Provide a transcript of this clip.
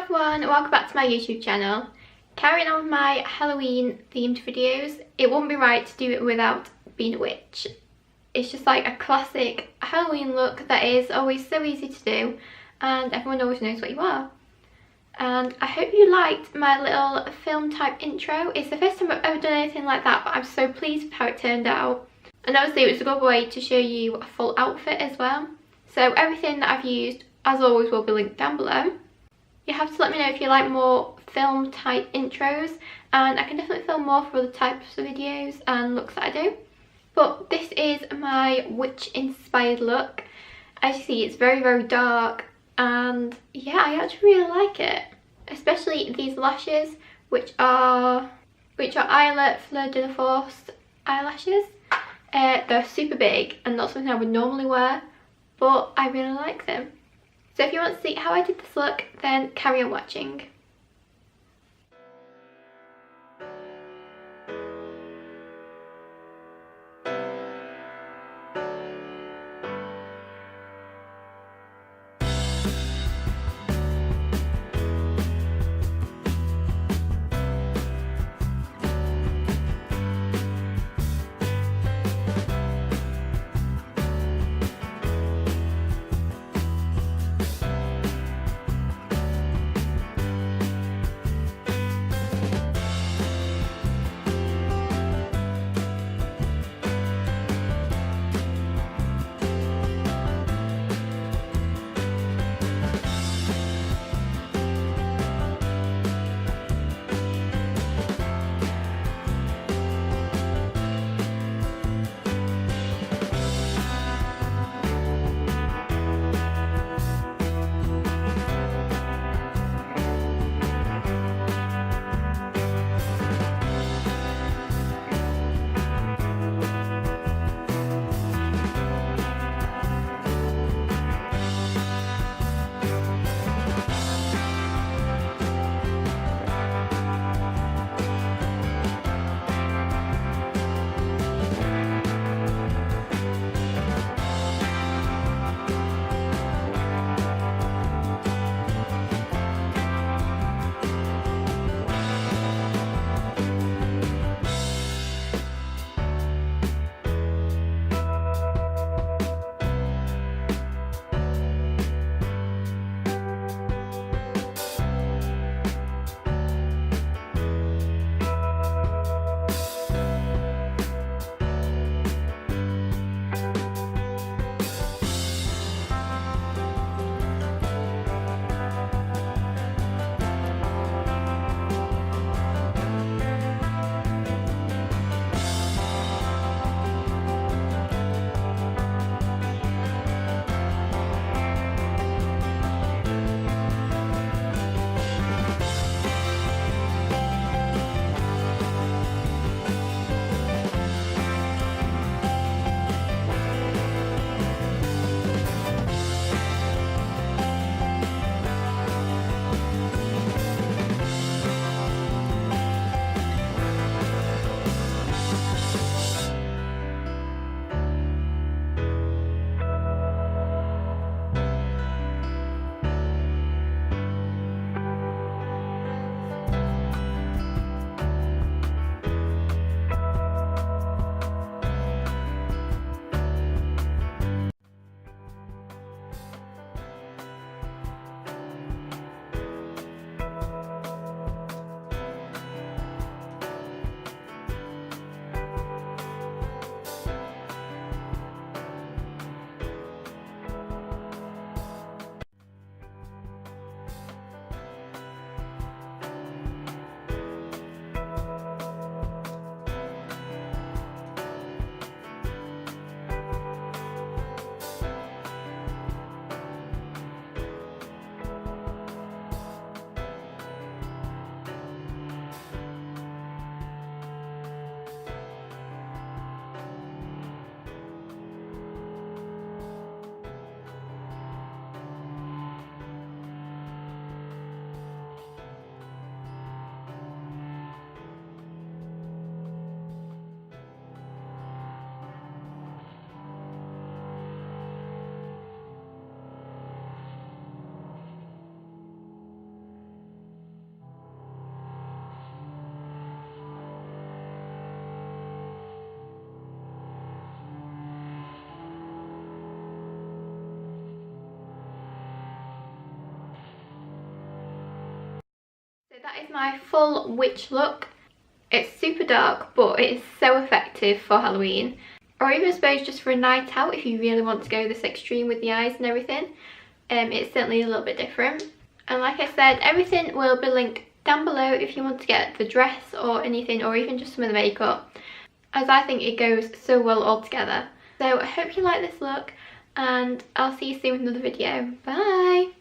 everyone, welcome back to my YouTube channel. Carrying on with my Halloween themed videos, it wouldn't be right to do it without being a witch. It's just like a classic Halloween look that is always so easy to do and everyone always knows what you are. And I hope you liked my little film type intro. It's the first time I've ever done anything like that, but I'm so pleased with how it turned out. And obviously it was a good way to show you a full outfit as well. So everything that I've used, as always, will be linked down below. You have to let me know if you like more film type intros, and I can definitely film more for other types of videos and looks that I do. But this is my witch inspired look. As you see, it's very, very dark, and yeah, I actually really like it. Especially these lashes, which are Eylure Fleur de la Force eyelashes. They're super big and not something I would normally wear, but I really like them. So if you want to see how I did this look, then carry on watching. So that is my full witch look. It's super dark, but it is so effective for Halloween. Or even I suppose just for a night out if you really want to go this extreme with the eyes and everything. It's certainly a little bit different. And like I said, everything will be linked down below if you want to get the dress or anything, or even just some of the makeup, as I think it goes so well all together. So I hope you like this look, and I'll see you soon with another video. Bye!